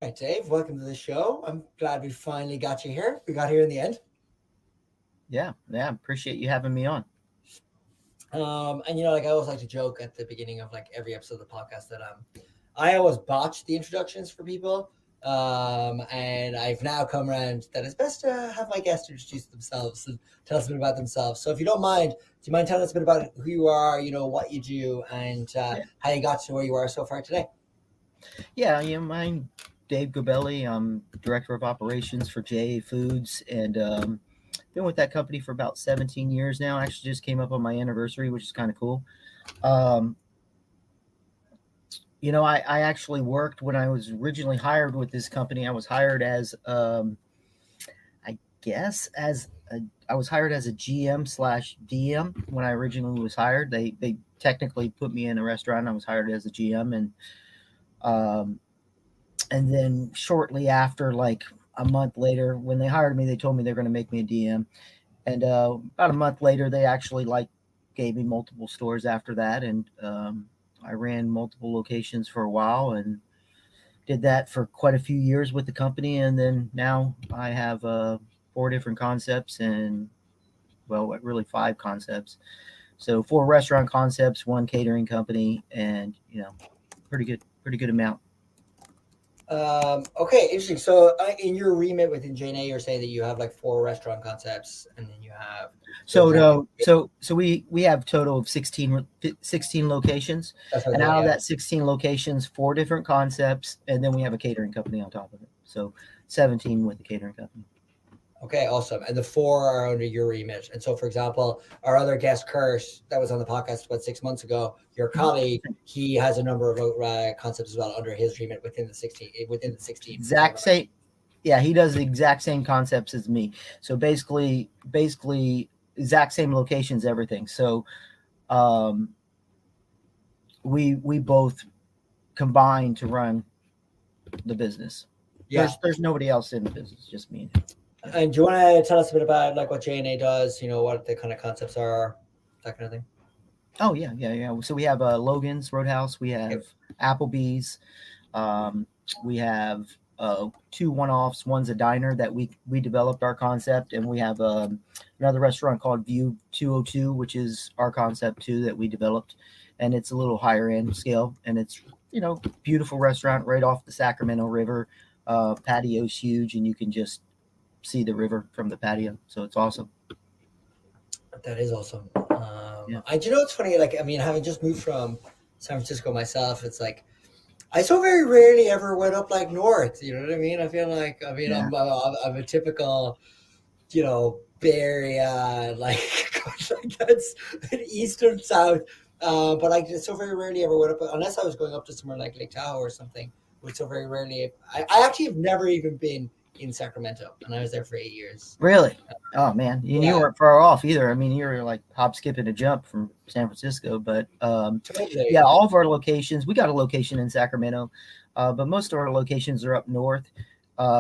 Right, Dave, welcome to the show. I'm glad we finally got you here. We got here in the end. Yeah. Appreciate you having me on. And like I always like to joke at the beginning of like every episode of the podcast that I always botch the introductions for people. And I've now come around that it's best to have my guests introduce themselves and tell us a bit about themselves. So if you don't mind, do you mind telling us a bit about who you are, what you do, and Yeah, how you got to where you are so far today? I'm Dave Gabelli. I'm director of operations for J&A Foods, and been with that company for about 17 years now. Actually, just came up on my anniversary, which is kind of cool. Um, I actually worked when I was originally hired with this company. I was hired as, I guess, I was hired as a GM slash DM when I originally was hired. They technically put me in a restaurant. I was hired as a GM, um, and then shortly after, like a month later, when they hired me, they told me they're going to make me a DM. And about a month later, they actually gave me multiple stores after that, and I ran multiple locations for a while and did that for quite a few years with the company. And then now I have four different concepts, and well, really five concepts. So four restaurant concepts, one catering company, and pretty good amount. Okay, interesting. So, in your remit within J&A, you're saying that you have like four restaurant concepts, and then you have the So one. no, so we have total of 16 locations, That's what I and thought. out of Yeah. that 16 locations, four different concepts, and then we have a catering company on top of it. So 17 with the catering company. Okay, awesome. And the four are under your remit. And so, for example, our other guest, Kurt, that was on the podcast about 6 months ago, your colleague, he has a number of concepts as well under his remit within the 16. Within the 16. Is that Exact same. Yeah, he does the exact same concepts as me. So basically exact same locations, everything. So um, we both combine to run the business. Yeah. There's nobody else in the business, just me and him. Yeah. And do you want to tell us a bit about like what J&A does? What the kind of concepts are, that kind of thing. Oh yeah. So we have Logan's Roadhouse. We Okay. have Applebee's. Um, we have two one-offs. One's a diner that we developed our concept, and we have another restaurant called View 202, which is our concept too that we developed, and it's a little higher end scale, and it's beautiful restaurant right off the Sacramento River. Patio's huge, and you can just see the river from the patio, so it's awesome. That is awesome. Yeah. It's funny. Like, I mean, having just moved from San Francisco myself, it's like I so very rarely ever went up like north. You know what I mean? I feel like Yeah. I'm a typical, Bay Area like, like that's an east and south. But I just so very rarely ever went up unless I was going up to somewhere like Lake Tahoe or something. Which so very rarely. I actually have never even been in Sacramento, and I was there for 8 years. Really? Oh man, you Yeah, weren't far off either. I mean, you were like hop, skip, and a jump from San Francisco. But totally. yeah, all of our locations. We got a location in Sacramento, but most of our locations are up north.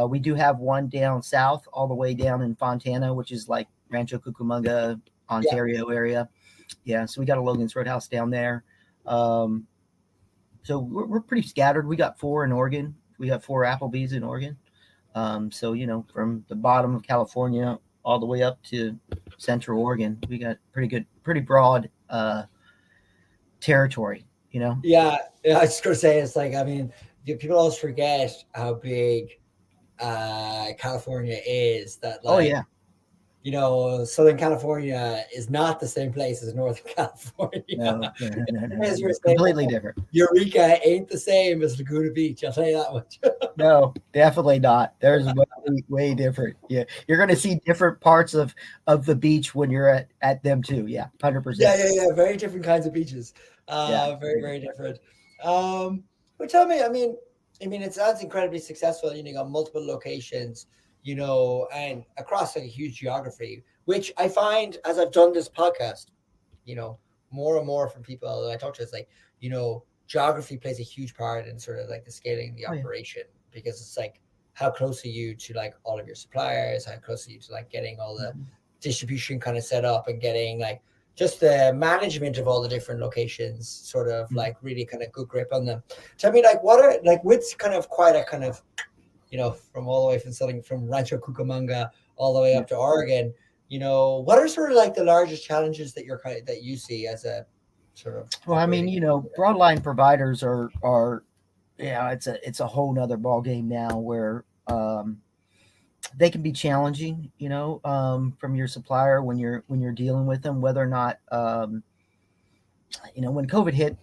We do have one down south, all the way down in Fontana, which is like Rancho Cucamonga, Yeah. Ontario area. Yeah, so we got a Logan's Roadhouse down there. Um, so we're pretty scattered. We got four in Oregon. We got four Applebee's in Oregon. So from the bottom of California all the way up to Central Oregon, we got pretty broad territory. Yeah, I was just gonna say it's like I mean, people always forget how big California is. That Oh like yeah, Southern California is not the same place as Northern California. no, As you were saying, completely different. Eureka ain't the same as Laguna Beach. I'll tell you that much. No, definitely not. There's way different. Yeah, you're gonna see different parts of the beach when you're at them too. Yeah, 100%. Yeah. Very different kinds of beaches. Yeah, Very, very different. But tell me, I mean, it sounds incredibly successful. You got multiple locations, and across like a huge geography, which I find as I've done this podcast, you know, more and more from people that I talk to, it's like, geography plays a huge part in sort of like the scaling the oh, yeah. operation because it's like how close are you to like all of your suppliers, how close are you to like getting all the distribution kind of set up and getting like just the management of all the different locations sort of like really kind of good grip on them. Tell me like what are like with kind of quite a kind of from all the way from selling from Rancho Cucamonga all the way Yeah. up to Oregon. What are sort of like the largest challenges that you see as a sort of Well, I mean, operating? broadline providers are yeah, it's a whole nother ball game now where they can be challenging, from your supplier when you're dealing with them, whether or not when COVID hit,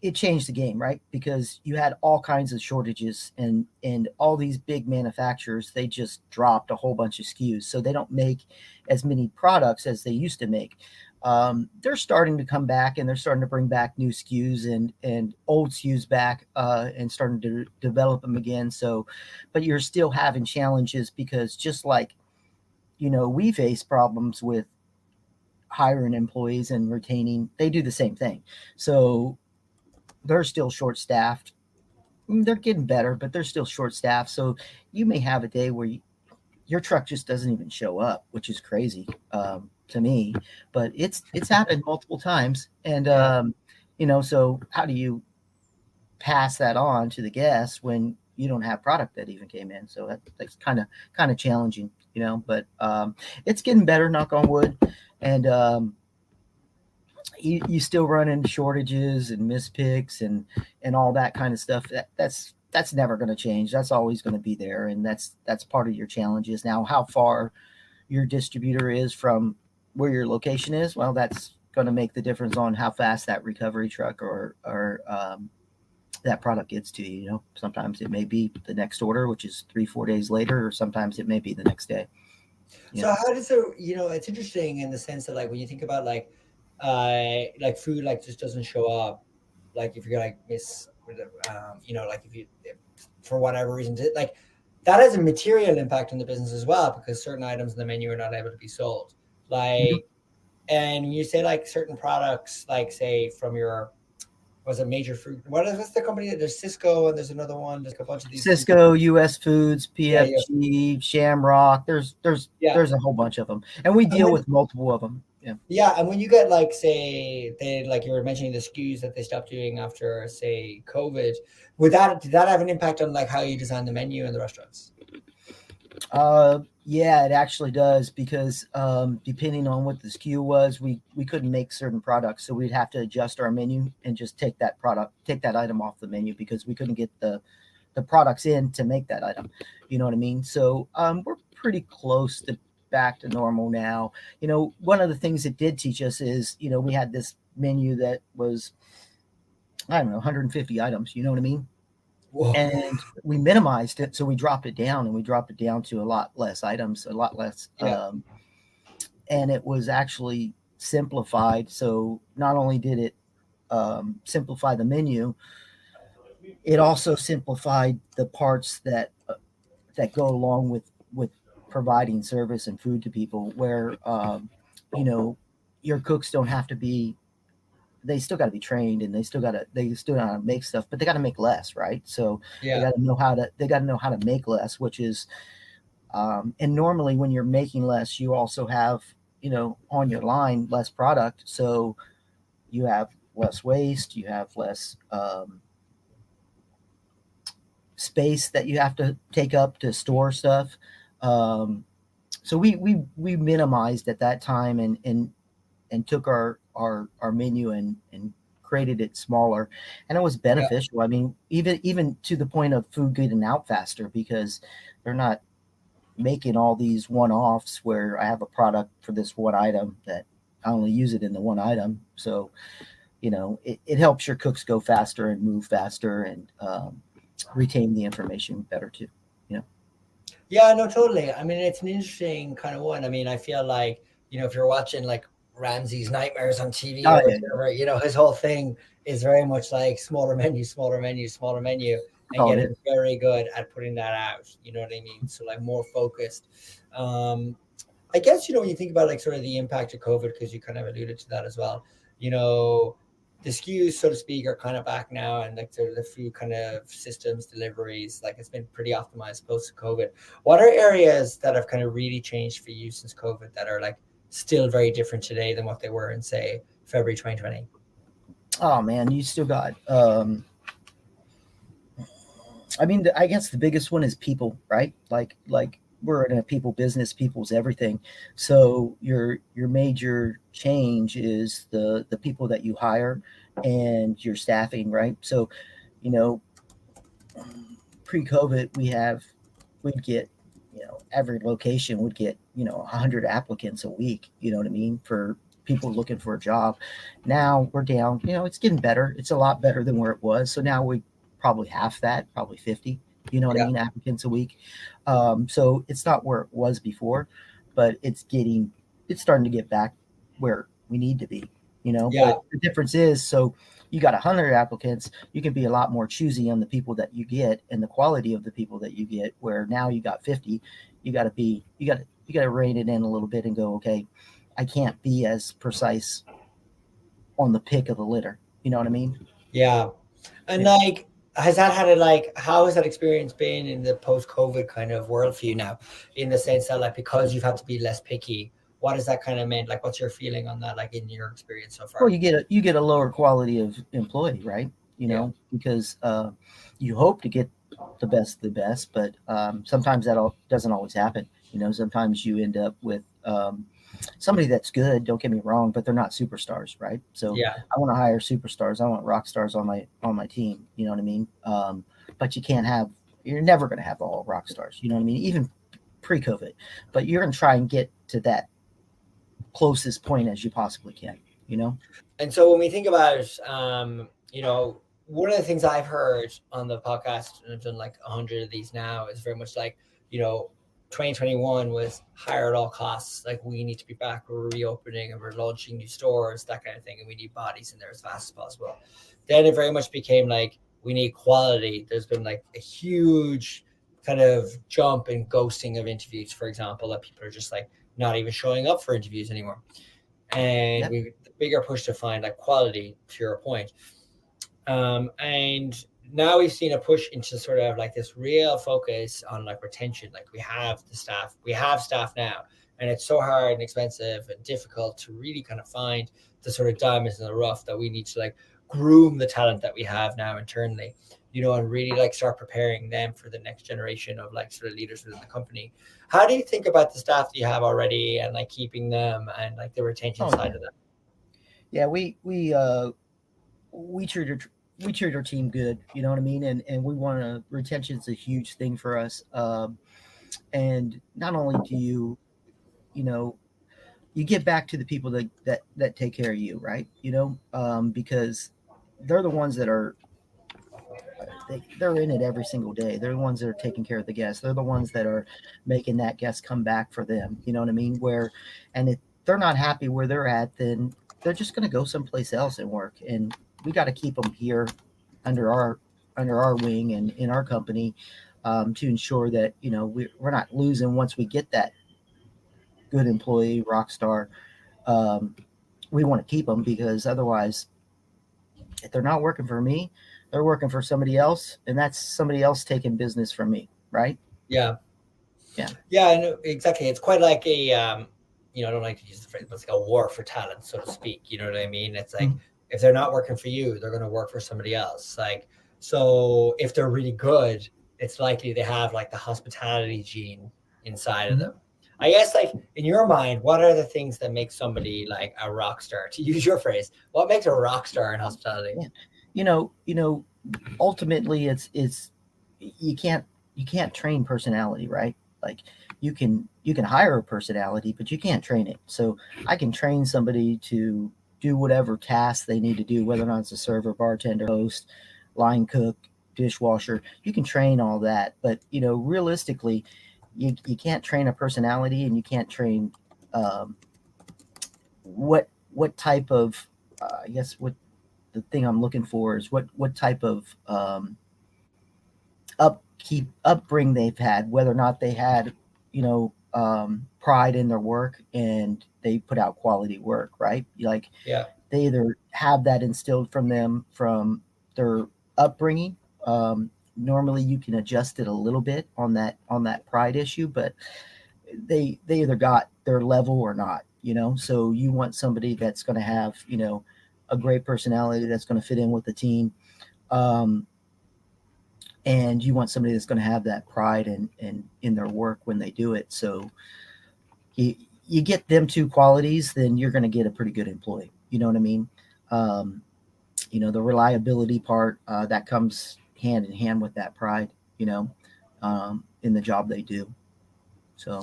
it changed the game, right? Because you had all kinds of shortages, and all these big manufacturers, they just dropped a whole bunch of SKUs, so they don't make as many products as they used to make. They're starting to come back, and they're starting to bring back new SKUs and old SKUs back, and starting to develop them again. So, but you're still having challenges because just like we face problems with hiring employees and retaining, they do the same thing. So they're still short staffed. They're getting better, but they're still short staffed. So you may have a day where your truck just doesn't even show up, which is crazy to me. But it's happened multiple times, and Yeah. so how do you pass that on to the guests when you don't have product that even came in? So that's kind of challenging, But it's getting better, knock on wood, and you still run into shortages and mispicks and all that kind of stuff. That's never going to change. That's always going to be there, and that's part of your challenges. Now, how far your distributor is from where your location is, well, that's going to make the difference on how fast that recovery truck or that product gets to you. Sometimes it may be the next order, which is 3-4 days later, or sometimes it may be the next day. So how does it's interesting in the sense that like when you think about like food like just doesn't show up, like if you're like like if for whatever reason like that has a material impact on the business as well because certain items in the menu are not able to be sold. Mhm. Like, and when you say like certain products, like say from your was a major food. What's the company? There's Cisco and there's another one. There's a bunch of these things. Cisco, U.S. Foods, Yeah, yes, PFG, Shamrock. There's there's yeah. there's a whole bunch of them, and we And deal when with multiple of them. Yeah. Yeah, and when you get like say they like you were mentioning the SKUs that they stopped doing after say COVID, did that have an impact on like how you design the menu in the restaurants? Yeah, it actually does because depending on what the SKU was, we couldn't make certain products, so we'd have to adjust our menu and just take that item off the menu because we couldn't get the products in to make that item. You know what I mean? So we're pretty close to back to normal now. One of the things it did teach us is, we had this menu that was, I don't know, 150 items. You know what I mean? Whoa. And we minimized it, so we dropped it down, and we dropped it down to a lot less items, a lot less, Yeah, and it was actually simplified. So not only did it simplify the menu, it also simplified the parts that go along with providing service and food to people. Where you know your cooks don't have to be. They still got to be trained, and they still got to make stuff, but they got to make less, right? So they yeah, got to know how to make less, which is and normally when you're making less, you also have on your line less product, so you have less waste, you have less space that you have to take up to store stuff. Um, so we minimized at that time and took our menu and created it smaller, and it was yeah, beneficial. I mean, even to the point of food getting out faster because they're not making all these one-offs where I have a product for this one item that I only use it in the one item. So it helps your cooks go faster and move faster and retain the information better too. You know. yeah. No, totally. I mean, it's an interesting kind of one. I mean, I feel like if you're watching like Ramsey's Nightmares on TV Oh or yeah, whatever, his whole thing is very much like smaller menu, smaller menu, smaller menu, and oh it getting is. very good at putting that out. You know what I mean? So like more focused. Um, I guess when you think about like sort of the impact of COVID, because you kind of alluded to that as well. You know, the SKUs, so to speak, are kind of back now, and like the food kind of systems, deliveries, like it's been pretty optimized post COVID. What are areas that have kind of really changed for you since COVID that are like still very different today than what they were in say February 2020? Oh man, you still got I mean, I guess the biggest one is people, right? Like we're in a people business, people's everything. So your major change is the people that you hire and your staffing, right? So, you know, pre-COVID, we'd get, every location would get, 100 applicants a week. You know what I mean, for people looking for a job. Now we're down. It's getting better. It's a lot better than where it was. So now we probably half that, probably 50. You know what I Yeah. mean, applicants a week. So it's not where it was before, but it's starting to get back where we need to be. Yeah. But the difference is, so you got 100 applicants, you can be a lot more choosy on the people that you get and the quality of the people that you get, where now you got 50. You got to rein it in a little bit and go, okay, I can't be as precise on the pick of the litter. You know what I mean? Yeah. And Yeah. like, has that had a like, how has that experience been in the post COVID kind of world for you now? In the sense that, like, because you've had to be less picky, what has that kind of meant? Like, what's your feeling on that, like, in your experience so Well, far? you get a lower quality of employee, right? Yeah. Because you hope to get the best of the best, but sometimes doesn't always happen. Sometimes you end up with somebody that's good. Don't get me wrong, but they're not superstars, right? So Yeah. I want to hire superstars. I want rock stars on my team. You know what I mean? But you can't have. You're never going to have all rock stars. You know what I mean? Even pre-COVID, but you're going to try and get to that closest point as you possibly can. You know? And so when we think about, one of the things I've heard on the podcast, and I've done like 100 of these now, is very much like, you know, 2021 was hire at all costs. Like, we need to be back, we're reopening and we're launching new stores, that kind of thing. And we need bodies in there as fast as possible. Then it very much became like, we need quality. There's been like a huge kind of jump in ghosting of interviews, for example, that people are just like not even showing up for interviews anymore. And Yep. we the bigger push to find like quality, to your point. And now we've seen a push into sort of like this real focus on like retention. Like, we have staff now, and it's so hard and expensive and difficult to really kind of find the sort of diamonds in the rough, that we need to like groom the talent that we have now internally, and really like start preparing them for the next generation of like sort of leaders within the company. How do you think about the staff that you have already, and like keeping them, and like the retention Oh side yeah. of that? Yeah. We treat our team good. You know what I mean? And we want to retention's a huge thing for us. And not only do you know you get back to the people that take care of you, right? Because they're the ones that are they're in it every single day. They're the ones that are taking care of the guests. They're the ones that are making that guest come back for them. You know what I mean? And if they're not happy where they're at, then they're just going to go someplace else and work. And we got to keep them here under our under our wing and in our company, to ensure that we're not losing once we get that good employee rock star. Um, we want to keep them, because otherwise, if they're not working for me, they're working for somebody else, and that's somebody else taking business from me, right? Yeah. Yeah. Yeah, I know exactly. It's quite like a, I don't like to use the phrase, but it's like a war for talent, so to speak. You know what I mean? It's like, Mhm. if they're not working for you, they're going to work for somebody else. Like, so if they're really good, it's likely they have like the hospitality gene inside of Mhm. them. I guess, like, in your mind, what are the things that make somebody like a rock star? To use your phrase, what makes a rock star in hospitality? Yeah. You know, you know, ultimately it's you can't train personality, right? Like you can hire a personality, but you can't train it. So I can train somebody to do whatever task they need to do, whether or not it's a server, bartender, host, line cook, dishwasher. You can train all that, but realistically, you can't train a personality, and you can't train um, what type of I guess what the thing I'm looking for is what type of upbringing they've had, whether or not they had pride in their work and they put out quality work, right? Like, Yeah. they either have that instilled from them from their upbringing. Normally, you can adjust it a little bit on that pride issue, but they either got their level or not. So you want somebody that's going to have a great personality, that's going to fit in with the team, um, and you want somebody that's going to have that pride and in their work when they do it. So you you get them two qualities, then you're going to get a pretty good employee. You know what I mean? Um, the reliability part that comes hand in hand with that pride. In the job they do. So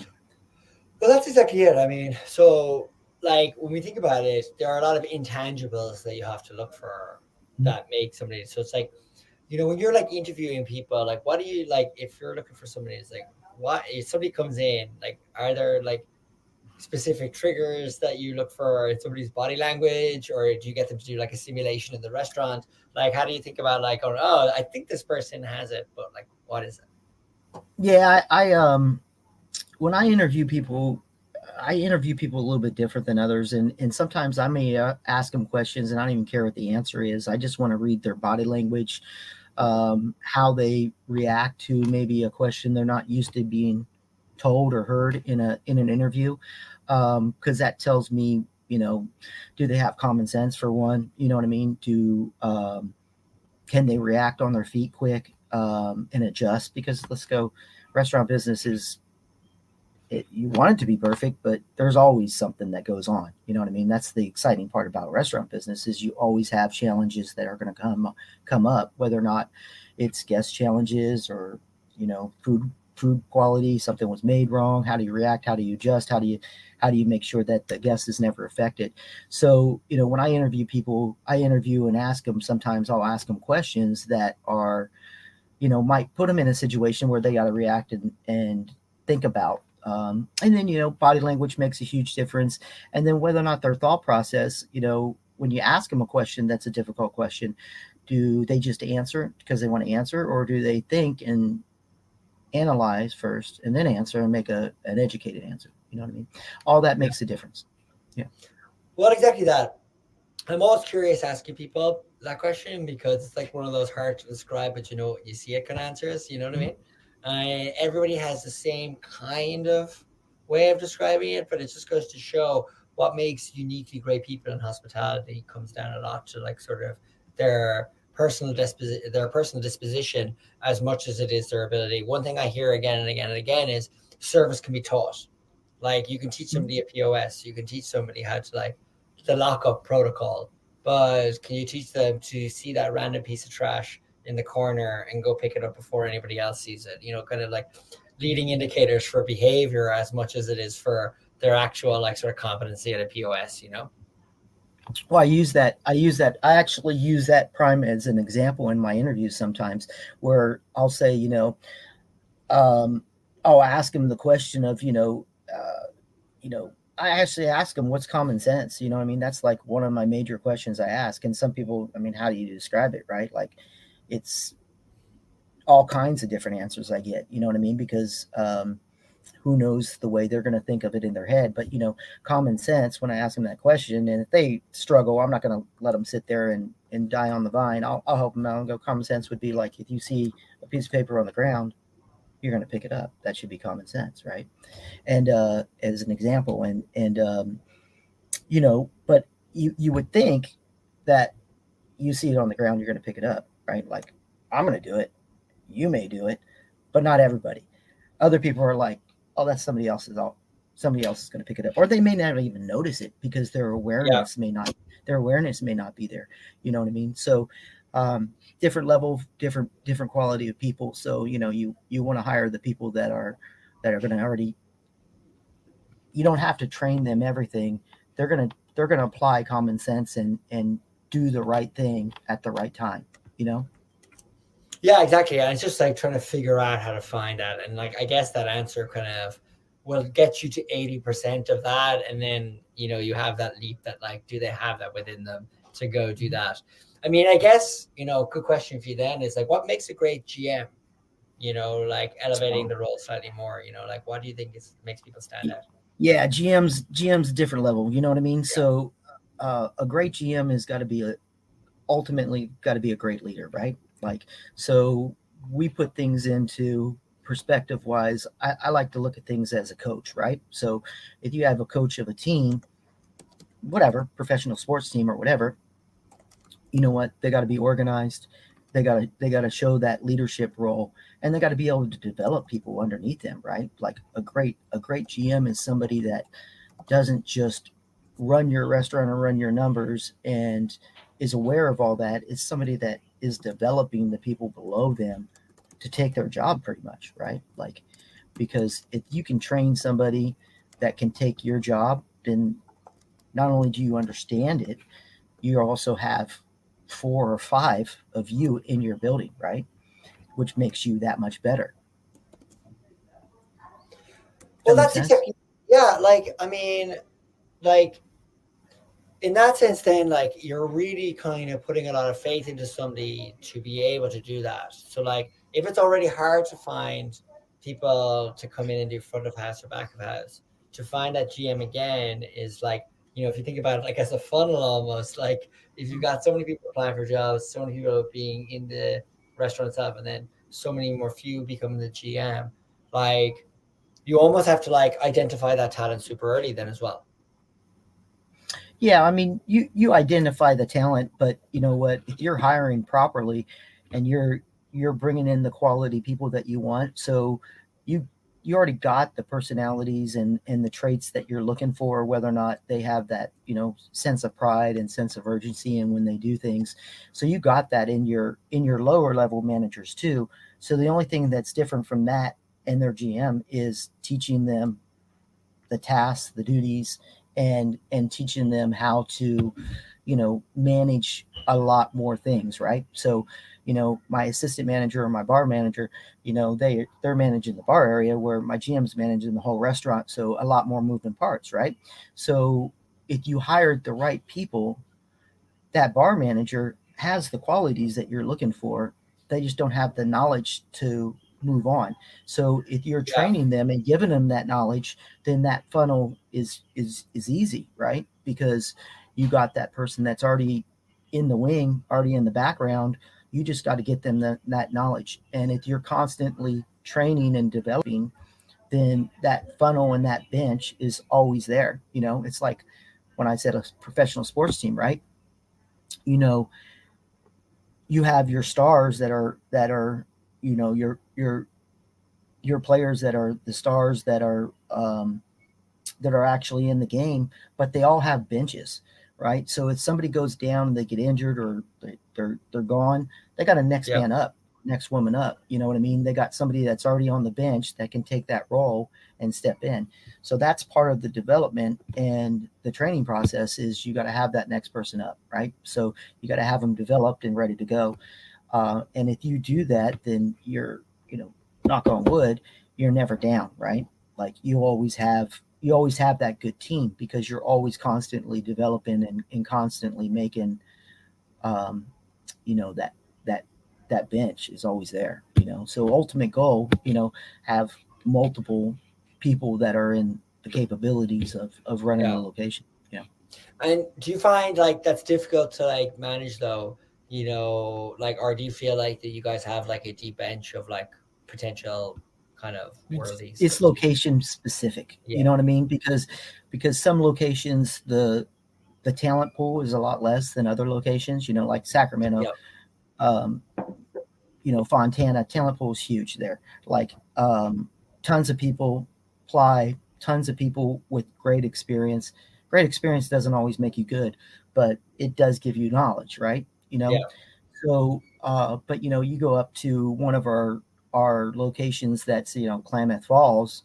Well, that's exactly it. I mean, so like when we think about it, there are a lot of intangibles that you have to look for that make somebody. So it's like, when you're like interviewing people, like what do you like if you're looking for somebody? It's like, what if somebody comes in? Like, are there like specific triggers that you look for in somebody's body language, or do you get them to do like a simulation in the restaurant? Like, how do you think about like, oh, I think this person has it, but like, what is it? yeah, I when I interview people a little bit different than others, and sometimes I may ask them questions, and I don't even care what the answer is. I just want to read their body language, how they react to maybe a question they're not used to being told or heard in an interview, because that tells me, do they have common sense for one? You know what I mean? Can they react on their feet quick, and adjust? Because let's go, restaurant business is you want it to be perfect, but there's always something that goes on. You know what I mean? That's the exciting part about restaurant business is you always have challenges that are going to come up, whether or not it's guest challenges or food quality. Something was made wrong. How do you react? How do you adjust? How do you make sure that the guest is never affected? So when I interview people, I interview and ask them. Sometimes I'll ask them questions that are might put them in a situation where they got to react and think about. And then, body language makes a huge difference. And then whether or not their thought process, when you ask them a question that's a difficult question, do they just answer because they want to answer, or do they think and analyze first and then answer and make an educated answer? You know what I mean? All that Yeah. makes a difference. Yeah. Well, exactly that. I'm always curious asking people that question because it's like one of those hard to describe, but you see it kind of answers. You know what I Mhm. mean? Everybody has the same kind of way of describing it, but it just goes to show what makes uniquely great people in hospitality comes down a lot to like sort of their personal disposition as much as it is their ability. One thing I hear again and again and again is service can be taught. Like you can teach somebody a POS, you can teach somebody how to like the lockup protocol, but can you teach them to see that random piece of trash in the corner and go pick it up before anybody else sees it? Kind of like leading indicators for behavior as much as it is for their actual like sort of competency at a POS. Well, I actually use that prime as an example in my interviews sometimes, where I'll say, um, I'll ask them the question of, I actually ask them what's common sense. You know what I mean? That's like one of my major questions I ask. And some people, I mean, how do you describe it, right? Like it's all kinds of different answers I get, you know what I mean? Because who knows the way they're going to think of it in their head. But, common sense, when I ask them that question, and if they struggle, I'm not going to let them sit there and die on the vine. I'll help them out and go, common sense would be like, if you see a piece of paper on the ground, you're going to pick it up. That should be common sense, right? And as an example, but you would think that you see it on the ground, you're going to pick it up, right? Like, I'm going to do it. You may do it, but not everybody. Other people are like, oh, that's somebody else is going to pick it up, or they may not even notice it because Yeah. their awareness may not be there. You know what I mean? So different level, different quality of people. So you want to hire the people that are going to already. You don't have to train them everything. They're gonna apply common sense and do the right thing at the right time. You know. Yeah, exactly. And it's just like trying to figure out how to find that. And like, I guess that answer kind of will get you to 80% of that. And then, you have that leap that like, do they have that within them to go do that? I mean, I guess, good question for you then is like, what makes a great GM? Like elevating the role slightly more, like what do you think makes people stand out? Yeah, GM's a different level. You know what I mean? Yeah. So a great GM has got to be ultimately got to be a great leader, right? Like, so we put things into perspective wise. I like to look at things as a coach, right? So if you have a coach of a team, whatever, professional sports team or whatever, you know what? They got to be organized. they gotta show that leadership role, and they got to be able to develop people underneath them, right? Like a great GM is somebody that doesn't just run your restaurant or run your numbers and is aware of all that. It's somebody that is developing the people below them to take their job pretty much, right? Like, because if you can train somebody that can take your job, then not only do you understand it, you also have 4 or 5 of you in your building, right? Which makes you that much better. Does Well, that make that's sense? exactly, yeah. Like, I mean, like in that sense, then like you're really kind of putting a lot of faith into somebody to be able to do that. So like if it's already hard to find people to come in and do front of house or back of house, to find that GM again is like, if you think about it like as a funnel almost, like if you've got so many people applying for jobs, so many people being in the restaurant itself, and then so many more few becoming the GM, like you almost have to like identify that talent super early then as well. Yeah, I mean, you identify the talent, but you know what? If you're hiring properly, and you're bringing in the quality people that you want, so you you already got the personalities and the traits that you're looking for, whether or not they have that sense of pride and sense of urgency, and when they do things, so you got that in your lower level managers too. So the only thing that's different from that and their GM is teaching them the tasks, the duties, and teaching them how to, manage a lot more things, right? So, my assistant manager or my bar manager, they're managing the bar area where my GM's managing the whole restaurant. So a lot more moving parts, right? So if you hired the right people, that bar manager has the qualities that you're looking for. They just don't have the knowledge to move on. So if you're Yeah. training them and giving them that knowledge, then that funnel is easy, right? Because you got that person that's already in the wing, already in the background. You just got to get them that knowledge. And if you're constantly training and developing, then that funnel and that bench is always there. It's like when I said a professional sports team, right? you know you have your stars that are your players that are the stars that are actually in the game, but they all have benches, right? So if somebody goes down and they get injured or they're gone, they got a next Yep. man up, next woman up. You know what I mean? They got somebody that's already on the bench that can take that role and step in. So that's part of the development and the training process is you got to have that next person up, right? So you got to have them developed and ready to go. And if you do that, then you're, knock on wood, you're never down, right? Like you always have that good team because you're always constantly developing and constantly making, um, that that bench is always there. So ultimate goal, have multiple people that are in the capabilities of running the Yeah. location. Yeah. And do you find like that's difficult to like manage though? Like, or do you feel like that you guys have like a deep bench of like potential kind of worldies, so It's to speak? location specific. You Yeah. know what I mean? Because some locations the talent pool is a lot less than other locations. Like Sacramento, Yep. um, Fontana, talent pool is huge there. Like tons of people apply, tons of people with great experience. Great experience doesn't always make you good, but it does give you knowledge, right? Yeah. So, but you go up to one of our locations that's Klamath Falls.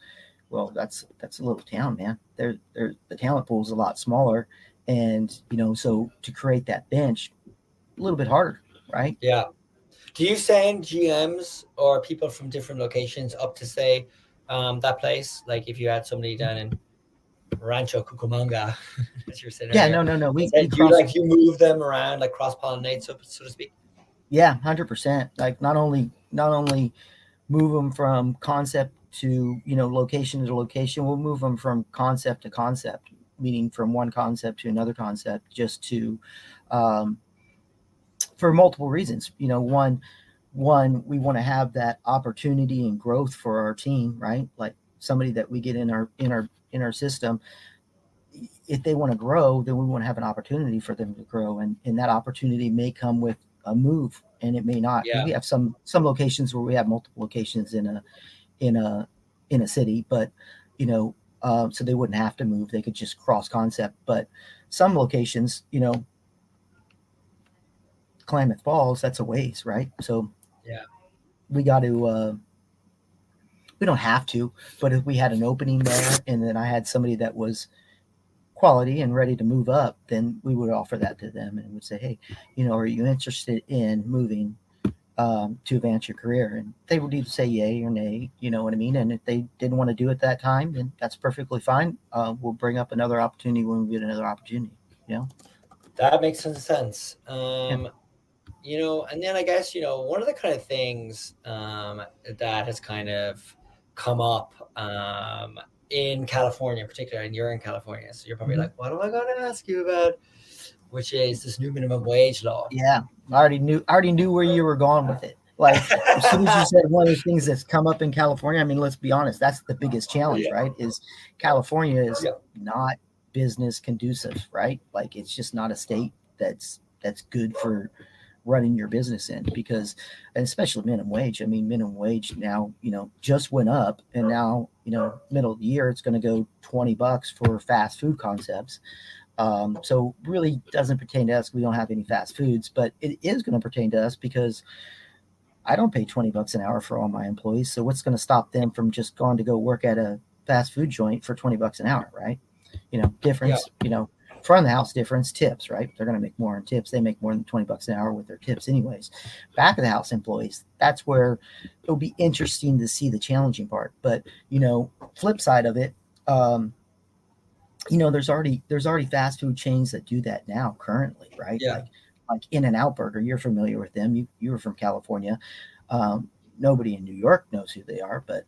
Well, that's a little town, man. The talent pool is a lot smaller, and so to create that bench, a little bit harder, right? Yeah. Do you send GMs or people from different locations up to say that place? Like if you had somebody down in Rancho Cucamonga, as you were saying Yeah, earlier, no, no, no. We do you cross. like you move them around, like cross pollinate, so to speak? Yeah, 100%. Like not only move them from concept to location to location. We'll move them from concept to concept, meaning from one concept to another concept, just to um, for multiple reasons. One, we want to have that opportunity and growth for our team, right? Like somebody that we get in our system, if they want to grow, then we want to have an opportunity for them to grow, and that opportunity may come with move, and it may not. Yeah. We have some locations where we have multiple locations in a in a city, but you know, so they wouldn't have to move. They could just cross concept. But some locations, you know, Klamath Falls, that's a ways, right? So Yeah. we got to. We don't have to, but if we had an opening there, and then I had somebody that was quality and ready to move up, then we would offer that to them and would say, hey, you know, are you interested in moving to advance your career? And they would either say yay or nay, you know what I mean? And if they didn't want to do it that time, then that's perfectly fine. We'll bring up another opportunity when we get another opportunity, you know? That makes some sense. Yeah. And then I guess, one of the kind of things that has kind of come up in California in particular, and you're in California, so you're probably Mm-hmm. like, what am I going to ask you about? Which is this new minimum wage law. Yeah. I already knew where you were going with it. Like as soon as you said one of the things that's come up in California, I mean, let's be honest, that's the biggest challenge, Yeah. right? Is California is Yeah. not business conducive, right? Like it's just not a state that's good for running your business in, because, and especially minimum wage. I mean, minimum wage now, you know, just went up, and now, you know, middle of the year it's going to go $20 for fast food concepts. So really doesn't pertain to us. We don't have any fast foods, but it is going to pertain to us because I don't pay $20 an hour for all my employees. So what's going to stop them from just going to go work at a fast food joint for $20 an hour, right? You know, difference, Yeah. you know, front of the house difference, tips, right? They're going to make more in tips. They make more than $20 an hour with their tips anyways. Back of the house employees, that's where it'll be interesting to see the challenging part. But, you know, flip side of it, you know, there's already fast food chains that do that now currently, right? Yeah. Like In-N-Out Burger. You're familiar with them. You were from California. Nobody in New York knows who they are, but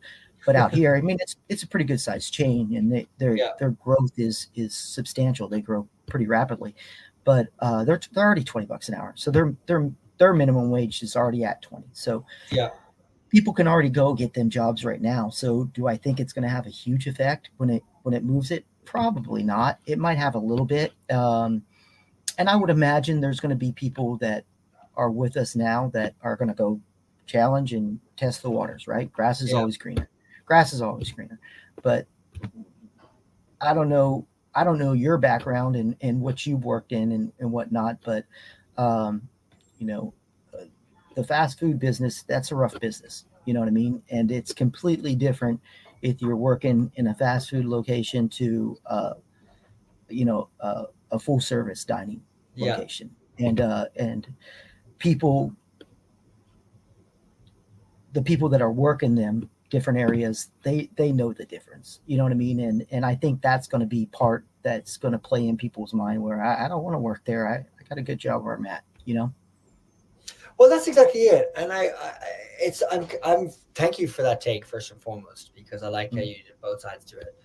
out here, I mean, it's a pretty good sized chain, and their growth is substantial. They grow pretty rapidly, but they're already $20 an hour, so their minimum wage is already at 20. So Yeah. people can already go get them jobs right now. So do I think it's going to have a huge effect when it moves it? Probably not. It might have a little bit. And I would imagine there's going to be people that are with us now that are going to go challenge and test the waters, right? Grass is always greener. Grass is always greener. But I don't know your background and what you've worked in and whatnot, but you know, the fast food business, that's a rough business. You know what I mean? And it's completely different if you're working in a fast food location to, a full service dining location. And people, the people that are working them different areas, they know the difference. You know what I mean? And I think that's going to be part that's going to play in people's mind where I don't want to work there. I got a good job where I'm at, you know? Well, that's exactly it, and I'm thank you for that take first and foremost, because I like how you did both sides to it.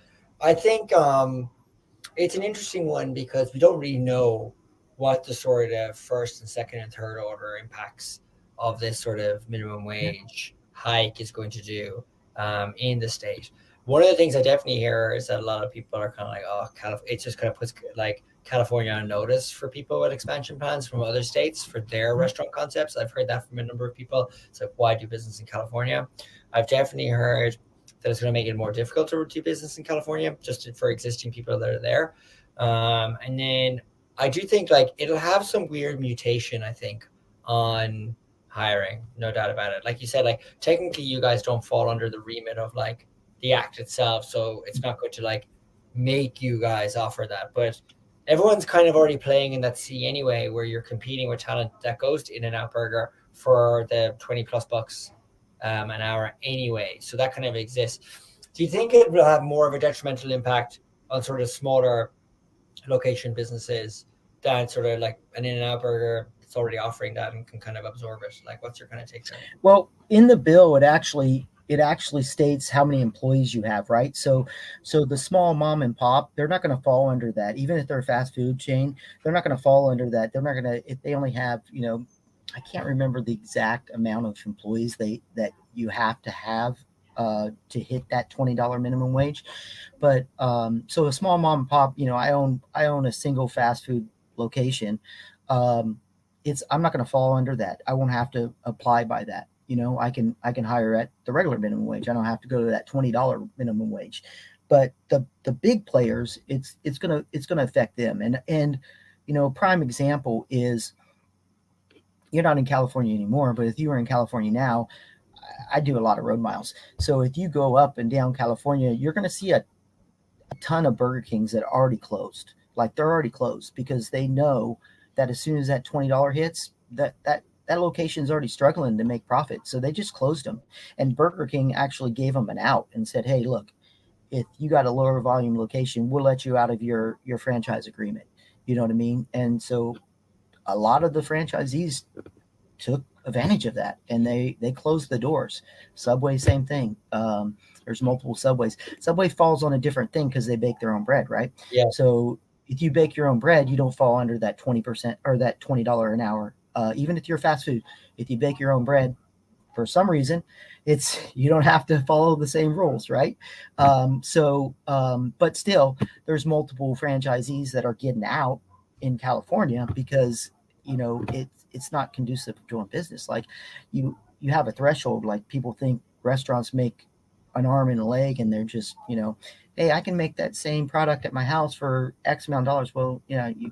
I think it's an interesting one because we don't really know what the sort of first and second and third order impacts of this sort of minimum wage hike is going to do in the state. One of the things I definitely hear is that a lot of people are kind of like, oh, it just kind of puts like California on notice for people with expansion plans from other states for their restaurant concepts. I've heard that from a number of people. It's like, why do business in California? I've definitely heard that it's going to make it more difficult to do business in California just for existing people that are there. And then I do think like it'll have some weird mutation, I think, on hiring, no doubt about it. Like you said, like technically you guys don't fall under the remit of like the act itself, so it's not going to like make you guys offer that. But everyone's kind of already playing in that sea anyway, where you're competing with talent that goes to In-N-Out Burger for the 20 plus bucks an hour anyway. So that kind of exists. Do you think it will have more of a detrimental impact on sort of smaller location businesses than sort of like an In-N-Out Burger that's already offering that and can kind of absorb it? Like, what's your kind of take there? Well, in the bill, it actually states how many employees you have, right? So the small mom and pop, they're not going to fall under that. Even if they're a fast food chain, they're not going to fall under that. They're not going to, if they only have, you know, I can't remember the exact amount of employees that you have to have to hit that $20 minimum wage. But so a small mom and pop, you know, I own a single fast food location. I'm not going to fall under that. I won't have to apply by that. I can hire at the regular minimum wage. I don't have to go to that $20 minimum wage. But the big players, it's gonna affect them. And prime example is, you're not in California anymore, but if you were in California now, I do a lot of road miles. So if you go up and down California, you're going to see a ton of Burger Kings that are already closed. Like, they're already closed because they know that as soon as that $20 hits, that location is already struggling to make profit. So they just closed them. And Burger King actually gave them an out and said, hey, look, if you got a lower volume location, we'll let you out of your franchise agreement. You know what I mean? And so a lot of the franchisees took advantage of that, and they closed the doors. Subway, same thing. There's multiple Subways. Subway falls on a different thing because they bake their own bread, right? Yeah. So if you bake your own bread, you don't fall under that 20% or that $20 an hour. Even if you're fast food, if you bake your own bread, for some reason, you don't have to follow the same rules, right? But still, there's multiple franchisees that are getting out in California because it's not conducive to doing business. Like, you have a threshold. Like, people think restaurants make an arm and a leg, and they're just hey, I can make that same product at my house for X amount of dollars. Well, you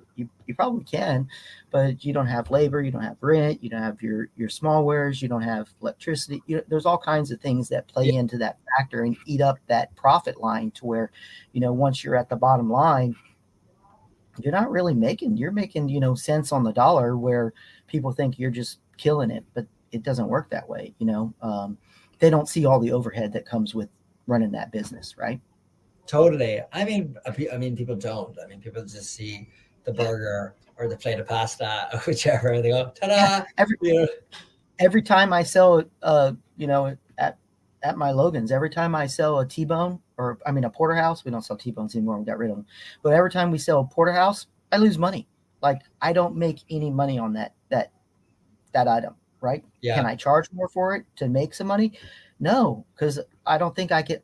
probably can, but you don't have labor, you don't have rent, you don't have your small wares, you don't have electricity. There's all kinds of things that play into that factor and eat up that profit line to where, once you're at the bottom line, you're not really you're making, cents on the dollar, where people think you're just killing it, but it doesn't work that way. They don't see all the overhead that comes with running that business, right? Totally. I mean, people don't. I mean, people just see the burger or the plate of pasta, or whichever. They go, ta-da! Yeah, every time I sell, at my Logan's, every time I sell a T-bone, or a porterhouse, we don't sell T-bones anymore. We got rid of them. But every time we sell a porterhouse, I lose money. Like, I don't make any money on that item, right? Yeah. Can I charge more for it to make some money? No, because I don't think I can.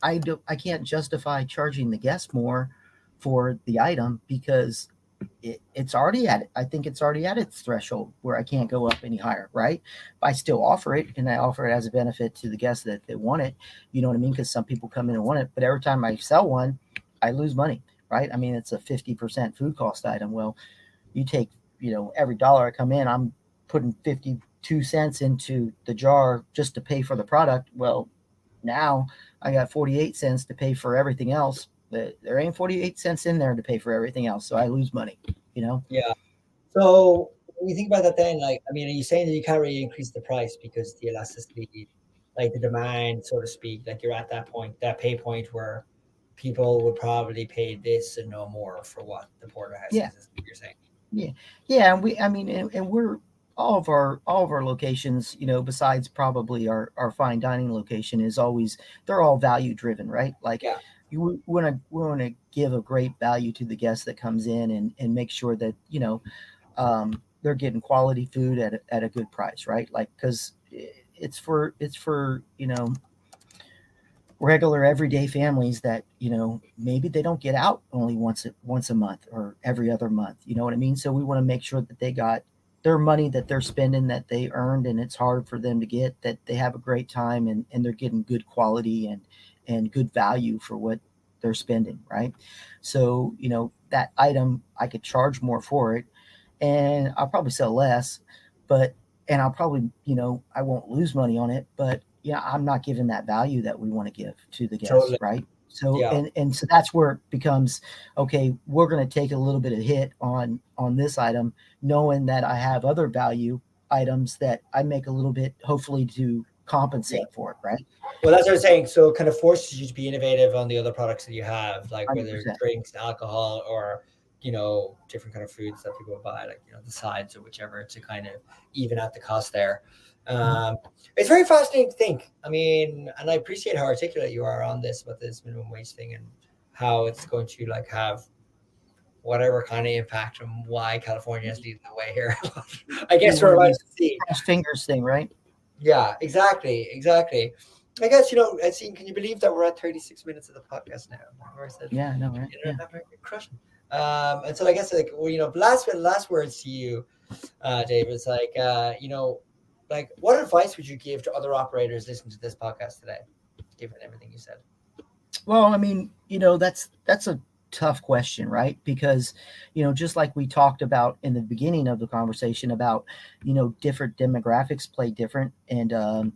I can't justify charging the guest more for the item because it's already at it. I think it's already at its threshold where I can't go up any higher, right? But I still offer it, and I offer it as a benefit to the guests that they want it. You know what I mean? Because some people come in and want it, but every time I sell one, I lose money, right? I mean, it's a 50% food cost item. Well, you take, every dollar I come in, I'm putting 52 cents into the jar just to pay for the product. Well, now I got 48 cents to pay for everything else. There ain't 48 cents in there to pay for everything else. So I lose money, Yeah. So when you think about that, then, like, are you saying that you can't really increase the price because the elasticity, like the demand, so to speak, like you're at that point, that pay point where people would probably pay this and no more for what the porterhouse is what you're saying? Yeah. And we're all of our locations, besides probably our fine dining location, is always, they're all value driven, right? Like, you want to give a great value to the guest that comes in, and make sure that they're getting quality food at a good price, right? Like, because it's for regular everyday families that maybe they don't get out only once a month or every other month. You know what I mean? So we want to make sure that they got their money that they're spending, that they earned, and it's hard for them to get, that they have a great time, and they're getting good quality and good value for what they're spending, right? So that item, I could charge more for it, and I'll probably sell less, and I'll probably I won't lose money on it, but I'm not giving that value that we want to give to the guests, totally. Right? So and so that's where it becomes, okay, we're going to take a little bit of hit on this item, knowing that I have other value items that I make a little bit, hopefully, to compensate for it, right? Well, that's what I'm saying. So it kind of forces you to be innovative on the other products that you have, like 100%. Whether drinks, alcohol, or different kind of foods that people buy, like the sides or whichever, to kind of even out the cost there. It's very fascinating to think. And I appreciate how articulate you are on this, about this minimum wage thing, and how it's going to have whatever kind of impact, and why California is leading the way here. I guess we're about to see cross fingers thing, right? Yeah, exactly. I guess, can you believe that we're at 36 minutes of the podcast now? Yeah, I know, right? Crushing. And so I guess, last words to you. Dave. It's like, like what advice would you give to other operators listening to this podcast today, given everything you said? Well, I mean, that's a tough question, right? Because, just like we talked about in the beginning of the conversation about, different demographics play different and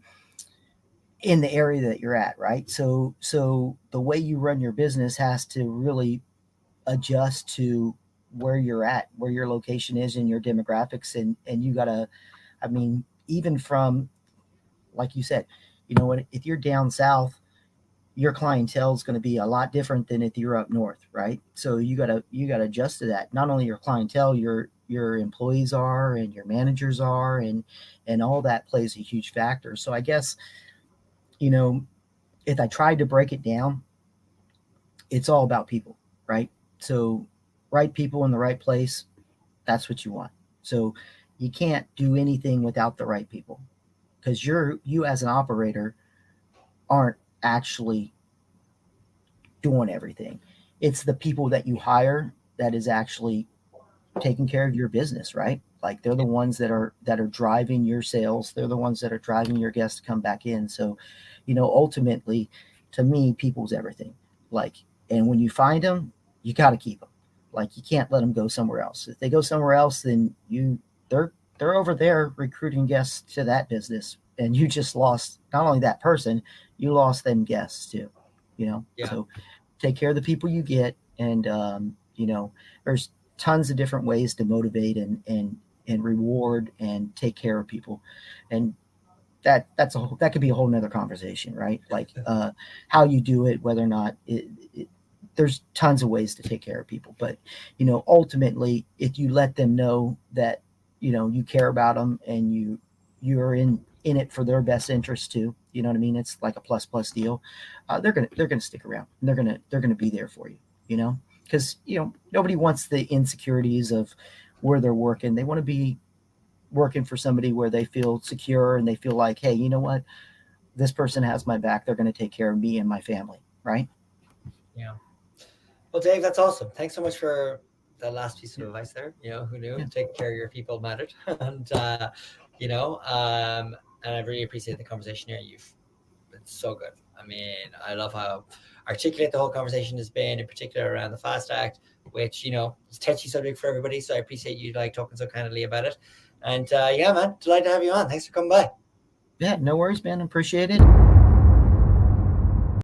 in the area that you're at, right? So the way you run your business has to really adjust to where you're at, where your location is in your demographics, and you gotta, I mean, even from, like you said, if you're down south, your clientele is going to be a lot different than if you're up north, right? So you gotta adjust to that. Not only your clientele, your employees are, and your managers are, and all that plays a huge factor. So I guess, you know if I tried to break it down, it's all about people, right? So right people in the right place, that's what you want. So you can't do anything without the right people, because you as an operator aren't actually doing everything. It's the people that you hire that is actually taking care of your business, right? Like they're the ones that are driving your sales. They're the ones that are driving your guests to come back in. So, ultimately, to me, people's everything. Like, and when you find them, you got to keep them. Like, you can't let them go somewhere else. If they go somewhere else, then they're over there recruiting guests to that business, and you just lost not only that person, you lost them guests too. Yeah. So take care of the people you get, and there's tons of different ways to motivate and reward and take care of people, and that could be a whole nother conversation, right? Like how you do it, whether or not there's tons of ways to take care of people, but ultimately, if you let them know that you care about them, and you're in it for their best interest too. You know what I mean? It's like a plus plus deal. They're gonna stick around, and they're gonna be there for you. Because nobody wants the insecurities of where they're working. They want to be working for somebody where they feel secure, and they feel like, hey, you know what? This person has my back. They're going to take care of me and my family, right? Yeah. Well, Dave, that's awesome. Thanks so much for the last piece of Yeah. advice there. Who knew Yeah. taking care of your people mattered, and I really appreciate the conversation here. You've been so good. I mean, I love how articulate the whole conversation has been, in particular around the Fast Act, which is a touchy subject for everybody. So I appreciate you like talking so candidly about it. And yeah, man, delighted to have you on. Thanks for coming by. Yeah. No worries, man. Appreciate it.